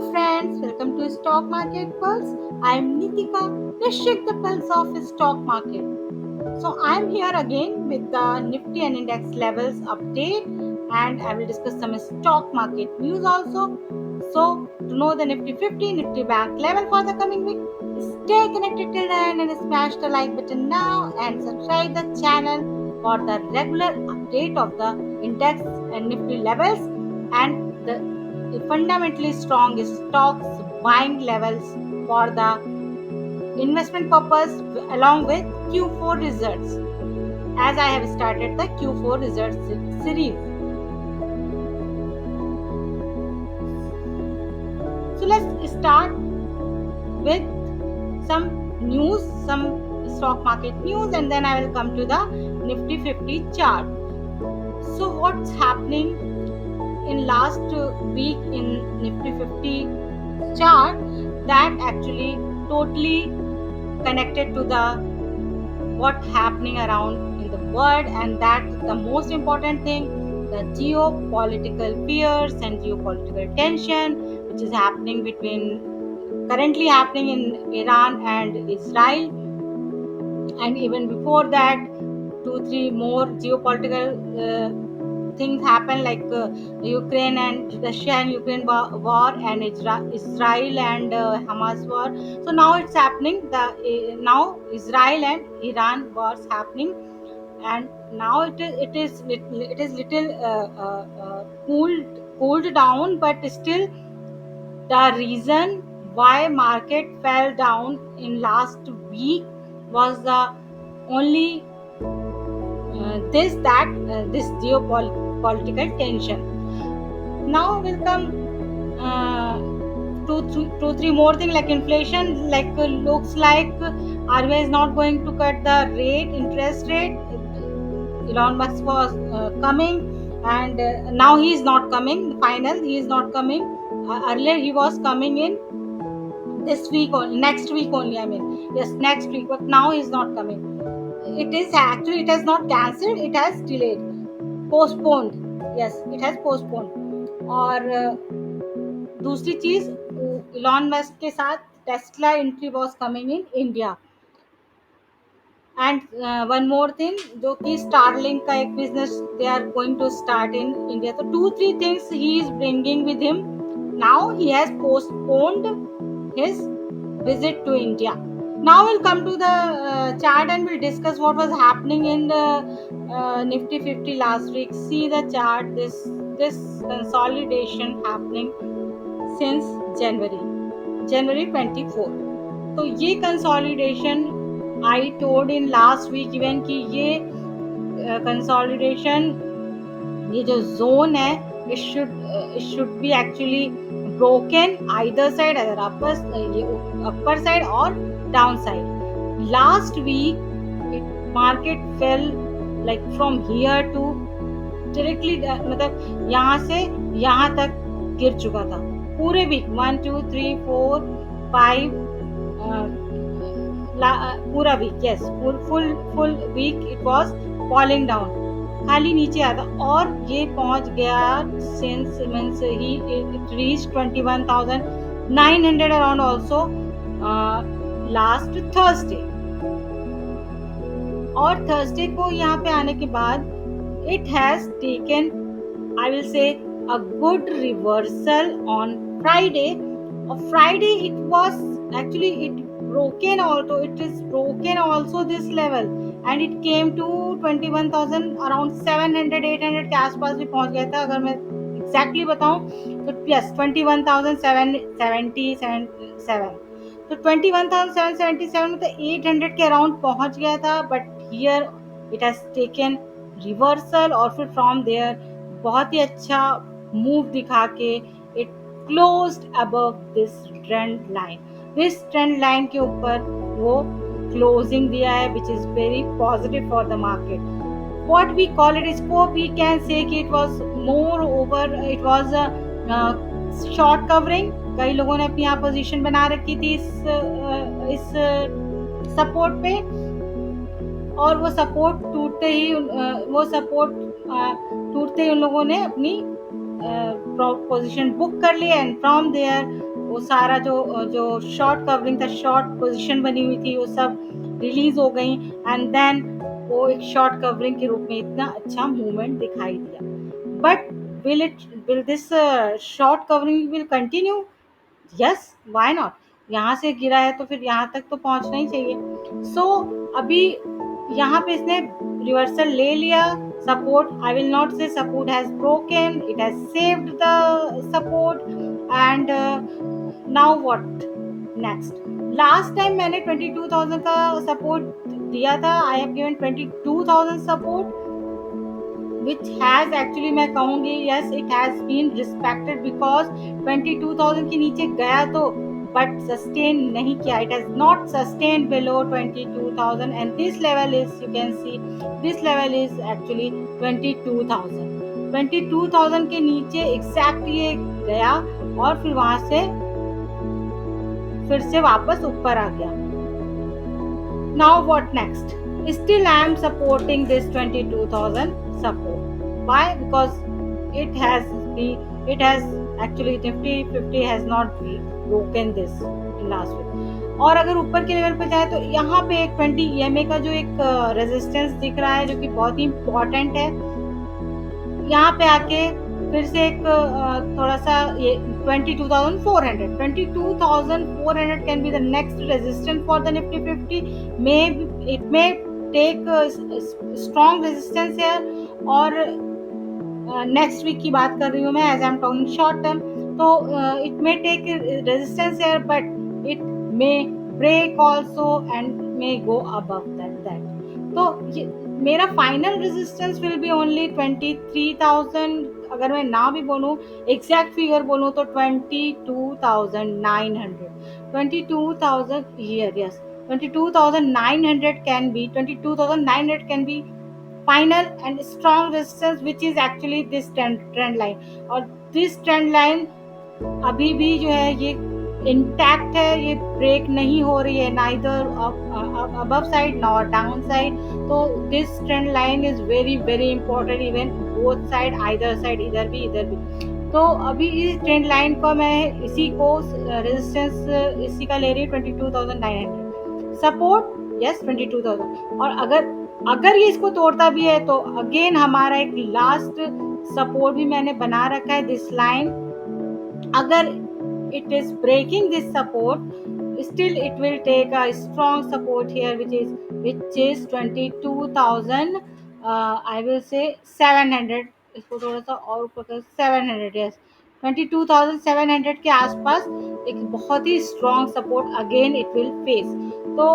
friends, welcome to Stock Market Pulse. I am Nitika. Let's check the pulse of stock market. So I am here again with the Nifty and Index levels update, and I will discuss some stock market news also. So to know the Nifty 50, Nifty Bank level for the coming week, stay connected till the end and smash the like button now and subscribe the channel for the regular update of the index and Nifty levels and the fundamentally strong stocks buying levels for the investment purpose along with Q4 results, as I have started the Q4 results series. So let's start with some news, some stock market news, and then I will come to the Nifty 50 chart. So what's happening in last week in Nifty 50 chart that actually totally connected to the what happening around in the world, and that's the most important thing, the geopolitical fears and geopolitical tension which is happening currently happening in Iran and Israel, and even before that 2-3 more geopolitical things happen like Ukraine and Russia and Ukraine war and Israel and Hamas war. So now it's happening now Israel and Iran wars happening, and now it is little cooled down, but still the reason why market fell down in last week was the only this geopolitical tension. Now will come two, three more thing like inflation. Like looks like RBI is not going to cut the interest rate. Elon Musk was coming, and now he is not coming. Final, he is not coming. Earlier he was coming in this week or next week only. I mean, yes, next week, but now he is not coming. It has not cancelled. It has delayed, postponed. Yes, it has postponed. और दूसरी चीज Elon Musk के साथ Tesla entry was coming in India, and one more thing जो कि Starlink का एक business they are going to start in India. तो 2-3 things he is bringing with him. Now he has postponed his visit to India. Now we'll come to the chart and we'll discuss what was happening in the Nifty 50 last week. See the chart. This consolidation happening since January 24. तो ये consolidation I told in last week even कि ये consolidation, ये जो zone है, it should be actually broken either side, either upper side or down side. Last week market fell like from here to directly, मतलब यहाँ से यहाँ तक गिर चुका था पूरे वीक. 1 2 3 4 5 पूरा week, yes, full week it was falling down, खाली नीचे आता, और ये पहुंच गया सिंस मींस ही it reach 21,900 around also last Thursday. और थर्सडे को यहाँ पे आने के बाद it has taken, I will say, a good reversal on Friday. और Friday it was actually it broken also this level, and it came to 21,000 around 700-800 के आसपास भी पहुंच गया था. अगर मैं एग्जैक्टली बताऊं तो यस 21,777. तो 21,777 में तो 800 के अराउंड पहुंच गया था, but here it has taken reversal, और फिर फ्रॉम देयर बहुत ही अच्छा मूव दिखा के it closed above this trend line. इस ट्रेंड लाइन के ऊपर वो क्लोजिंग दिया है, which is very positive for the market. What we call it scope, we can say कि it was more over, it was short covering. कई लोगों ने अपनी यहाँ पोजीशन बना रखी थी इस सपोर्ट पे, और वो सपोर्ट टूटते ही उन लोगों ने अपनी पोजीशन बुक कर ली, एंड फ्रॉम देयर वो सारा जो जो शॉर्ट कवरिंग था, शॉर्ट पोजीशन बनी हुई थी, वो सब रिलीज हो गई एंड देन वो एक शॉर्ट कवरिंग के रूप में इतना अच्छा मूवमेंट दिखाई दिया. But will this short covering will continue? Yes, why not. यहाँ से गिरा है तो फिर यहाँ तक तो पहुँचना ही चाहिए. सो अभी यहाँ पे इसने रिवर्सल ले लिया. सपोर्ट, आई विल नॉट से support has broken, it has saved the support. And now what next. Last time मैंने 22,000 का सपोर्ट दिया था. I have given 22,000 support which has actually मैं कहूँगी yes it has been respected because 22,000 के नीचे गया तो but sustain नहीं किया. It has not sustained below 22,000 and this level is, you can see, this level is actually 22,000. 22,000 के नीचे exactly ये गया और फिर वहाँ से फिर से वापस ऊपर आ गया. Now what next? Still I am supporting this 22,000 support. Why? Because it has actually Nifty 50 has not broken this in last week. और अगर ऊपर के लेवल पे जाए तो यहाँ पे एक 20 EMA का जो एक रेजिस्टेंस दिख रहा है जो कि बहुत ही इम्पोर्टेंट है. यहाँ पे आके फिर से एक थोड़ा सा ये 22,400 can be the next resistance for the Nifty 50. It may take strong resistance here. और नेक्स्ट वीक की बात कर रही हूँ मैं, as I am talking short term. तो it may take resistance here but it may break also and may go above that. तो मेरा final resistance will be only 23,000. अगर मैं ना भी बोलूँ, एग्जैक्ट फिगर बोलूँ तो 22,900. 22,000 here, yes, 22,900 can be final and strong resistance which is actually this trend line. और this trend line अभी भी जो है ये इंटैक्ट है, ये ब्रेक नहीं हो रही है, neither above side nor down side. तो this trend line is very very important even both side, either side, इधर भी. तो अभी इस ट्रेंड लाइन को मैं इसी को रेजिस्टेंस इसी का ले रही हूँ 22,900. Support yes 22,000. और अगर ये इसको तोड़ता भी है तो अगेन हमारा एक लास्ट सपोर्ट भी मैंने बना रखा है, दिस लाइन. अगर it is breaking this support, still it will take a strong support here which is 22,000, I will say 700. इसको थोड़ा सा और ऊपर कर 700, yes, 22,700 के आसपास एक बहुत ही strong support again it will face. तो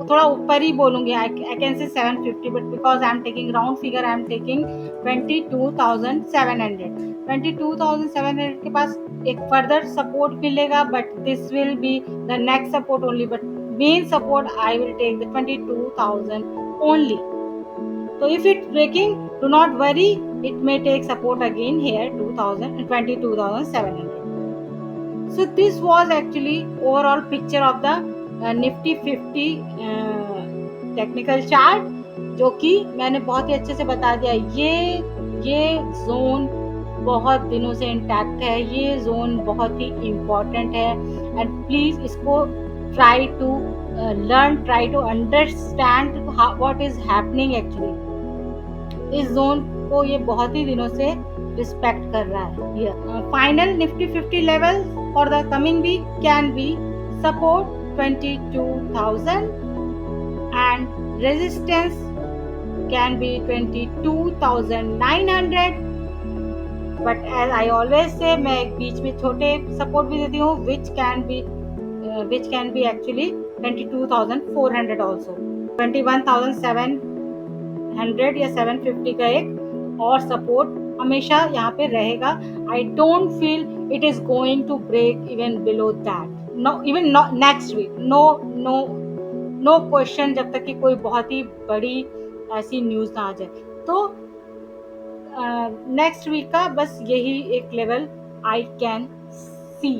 थोड़ा ऊपर ही बोलूँगी, I can say 750 but because I am taking round figure I am taking 22,700. 22,700 के पास एक फर्दर सपोर्ट मिलेगा but this will be the next support only. But main support I will take the 22,000 only. तो if it breaking do not worry, it may take support again here 22,700. So this was actually overall picture of the Nifty 50 technical chart जो कि मैंने बहुत ही अच्छे से बता दिया. ये जोन बहुत दिनों से इंटैक्ट है, ये जोन बहुत ही इम्पोर्टेंट है एंड प्लीज इसको try to learn, try to understand what is happening actually. इस जोन को ये बहुत ही दिनों से रिस्पेक्ट कर रहा है. Final Nifty 50 level for the coming week can be support 22,000 and resistance can be 22,900. But as I always say मैं एक बीच में छोटे सपोर्ट भी देती हूँ which can be actually 22,400 also. 21,700 या 750 का एक और सपोर्ट हमेशा यहाँ पे रहेगा. I don't feel it is going to break even below that, no even next week, no question, जब तक कि कोई बहुत ही बड़ी ऐसी न्यूज ना आ जाए. तो नेक्स्ट वीक का बस यही एक level I can see.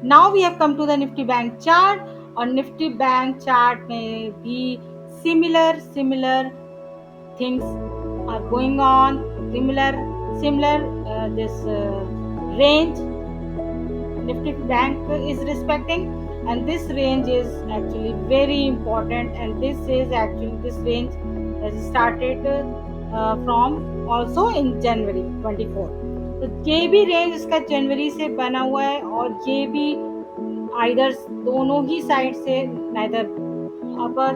Now we have come to the Nifty bank chart. और निफ्टी बैंक चार्ट में भी similar things are going on. Similar this range Nifty Bank is respecting, and this range is actually very important, and this range has started from also in January 24. तो ये भी range इसका जनवरी से बना हुआ है, और ये भी आइदर दोनों ही साइड से, नाइदर अपर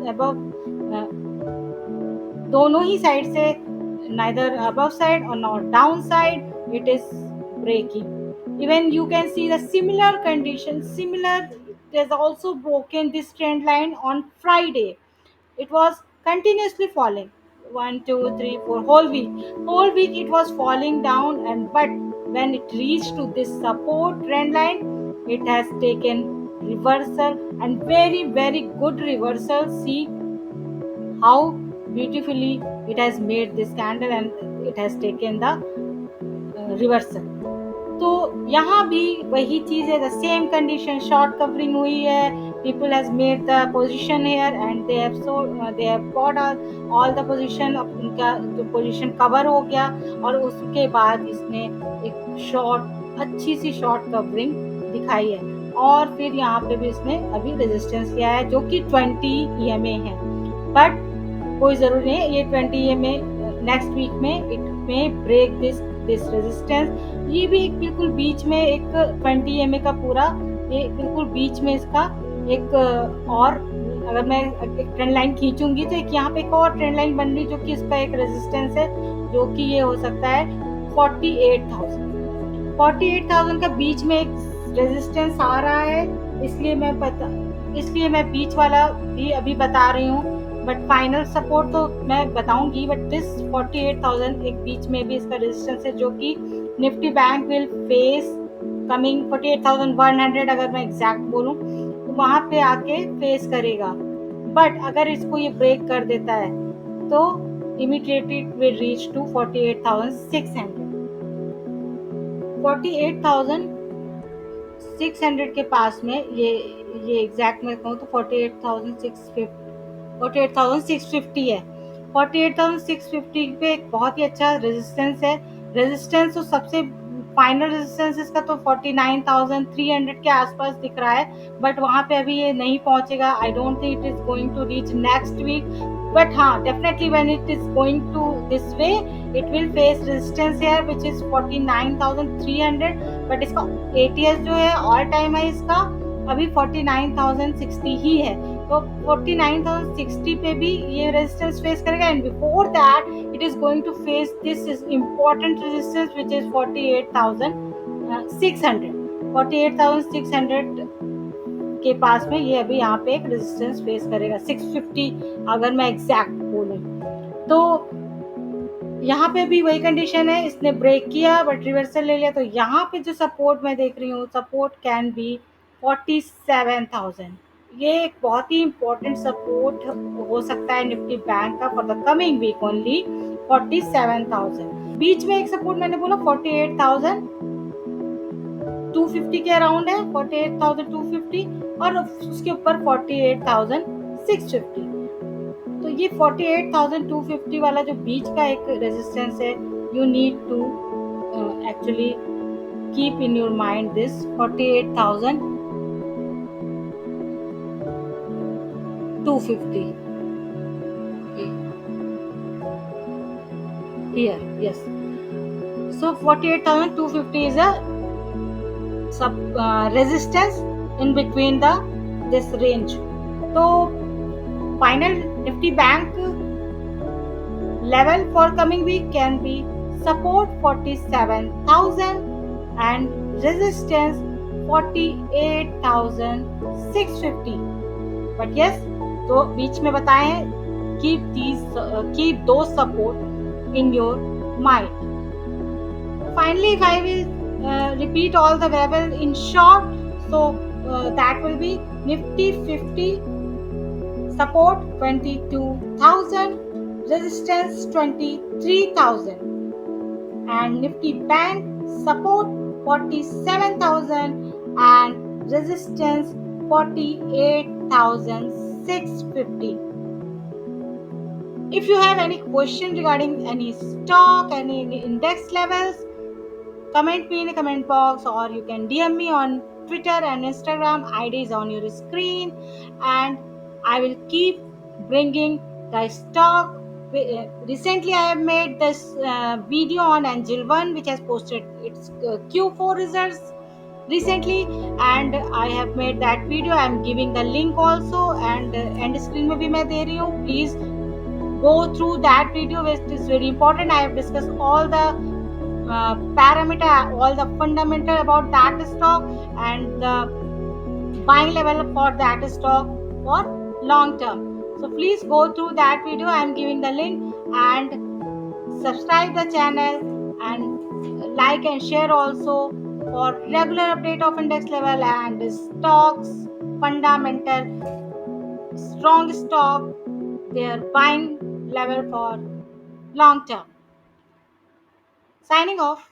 अबव, दोनों ही साइड से, neither above side or not down side, it is breaking. Even you can see the similar condition, similar, it has also broken this trend line on Friday. It was continuously falling, 1 2 3 4 whole week it was falling down, and but when it reached to this support trend line, it has taken reversal, and very very good reversal. See how beautifully it has made this candle, and it has taken the reversal. तो यहाँ भी वही चीज है, the same condition, short covering हुई है, people has made the position here and they have bought all the position, उनका जो पोजीशन कवर हो गया, और उसके बाद इसने एक शॉर्ट, अच्छी सी शॉर्ट कवरिंग दिखाई है, और फिर यहाँ पे भी इसने अभी रेजिस्टेंस लिया है जो कि 20 EMA है, बट कोई जरूरी नहीं है ये 20 EMA नेक्स्ट वीक में इट में ब्रेक दिस रेजिस्टेंस। ये भी एक बिल्कुल बीच में एक 20 EMA का पूरा, ये बिल्कुल बीच में इसका एक और, अगर मैं एक ट्रेंड लाइन खींचूंगी तो एक यहाँ पे एक और ट्रेंड लाइन बन रही जो कि इसका एक रेजिस्टेंस है, जो कि ये हो सकता है 48,000 का बीच में एक रेजिस्टेंस आ रहा है, इसलिए मैं बीच वाला भी अभी बता रही हूँ, बट फाइनल सपोर्ट तो मैं बताऊंगी, बट दिस 48,000 एक बीच में भी इसका रेजिस्टेंस है, जो कि Nifty bank will face coming 48,100, अगर मैं एग्जैक्ट बोलूं तो वहां पे आके फेस करेगा, बट अगर इसको ये ब्रेक कर देता है तो immediately it will reach to 48,600। 48,600 के पास में ये एग्जैक्ट मैं कहूँ तो 48,650 है। 48,650 पे एक बहुत ही अच्छा रेजिस्टेंस है। रेजिस्टेंस तो सबसे फाइनल रेजिस्टेंस इसका तो 49,300 के आसपास दिख रहा है, बट वहाँ पे अभी ये नहीं पहुंचेगा। I don't think it is going to reach next week, but हाँ definitely when it is going to this way it will face resistance here which is 49,300, but इसका ATS जो है ऑल टाइम है इसका अभी 49,060 ही है, तो 49,060 पे भी ये रेजिस्टेंस फेस करेगा, and before that it is going to face this is important resistance which is 48,600। 48,600 के पास में ये अभी यहाँ पे एक रेजिस्टेंस फेस करेगा, 650 अगर मैं एग्जैक्ट बोलूँ तो। यहाँ पे भी वही कंडीशन है, इसने ब्रेक किया बट रिवर्सल ले लिया, तो यहाँ पे जो सपोर्ट मैं देख रही हूँ, सपोर्ट कैन बी 47,000। ये एक बहुत ही इम्पोर्टेंट सपोर्ट हो सकता है निफ्टी बैंक का for the coming week only, 47,000। बीच में एक सपोर्ट मैंने बोला 48,250 के अराउंड है, 48,250, और उसके ऊपर 48,650। तो ये 48,250 वाला जो बीच का एक रेजिस्टेंस है, you need to actually keep in your mind this 48,250 here, yes. So 48,250 is a resistance in between this range. तो final Nifty Bank level for coming week can be support 47,000 and resistance 48,650. But yes, तो बीच में बताए हैं, keep those support in your mind. Finally, if I will repeat all the level in short, so that will be Nifty 50 support 22,000, resistance 23,000, and Nifty Bank support 47,000 and resistance 48,650. If you have any question regarding any stock, any index levels, comment me in the comment box, or you can DM me on Twitter and Instagram. ID is on your screen, and I will keep bringing the stock. Recently, I have made this video on Angel One, which has posted its Q4 results recently, and I have made that video. I am giving the link also, and end screen में भी मैं दे रही हूँ. Please go through that video, which is very important. I have discussed all the parameter, all the fundamental about that stock, and the buying level for that stock for long term. So please go through that video. I am giving the link, and subscribe the channel, and like and share also for regular update of index level and stocks fundamental strong stock, their buying level for long term. Signing off.